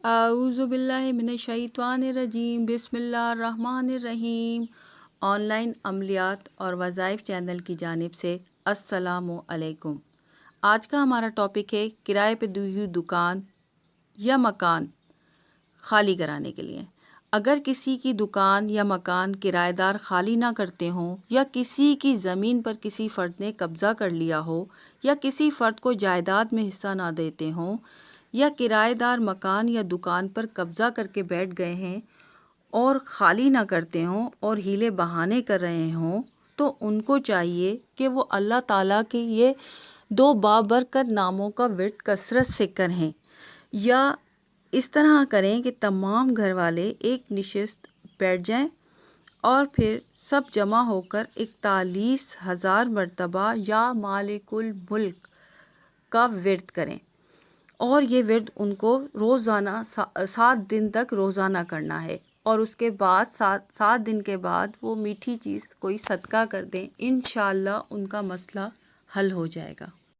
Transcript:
اعوذ باللہ من الشیطان الرجیم، بسم اللہ الرحمن الرحیم۔ آن لائن عملیات اور وظائف چینل کی جانب سے السلام علیکم۔ آج کا ہمارا ٹاپک ہے کرائے پہ دی ہوئی دکان یا مکان خالی کرانے کے لیے۔ اگر کسی کی دکان یا مکان کرایہ دار خالی نہ کرتے ہوں، یا کسی کی زمین پر کسی فرد نے قبضہ کر لیا ہو، یا کسی فرد کو جائیداد میں حصہ نہ دیتے ہوں، یا کرایہ دار مکان یا دکان پر قبضہ کر کے بیٹھ گئے ہیں اور خالی نہ کرتے ہوں اور ہیلے بہانے کر رہے ہوں، تو ان کو چاہیے کہ وہ اللہ تعالیٰ کے یہ 2 بابرکت ناموں کا ورد کثرت سے کریں، یا اس طرح کریں کہ تمام گھر والے ایک نشست بیٹھ جائیں اور پھر سب جمع ہو کر 41,000 مرتبہ یا مالک الملک کا ورد کریں، اور یہ ورد ان کو روزانہ 7 دن تک روزانہ کرنا ہے، اور اس کے بعد 7 دن کے بعد وہ میٹھی چیز کوئی صدقہ کر دیں، انشاءاللہ ان کا مسئلہ حل ہو جائے گا۔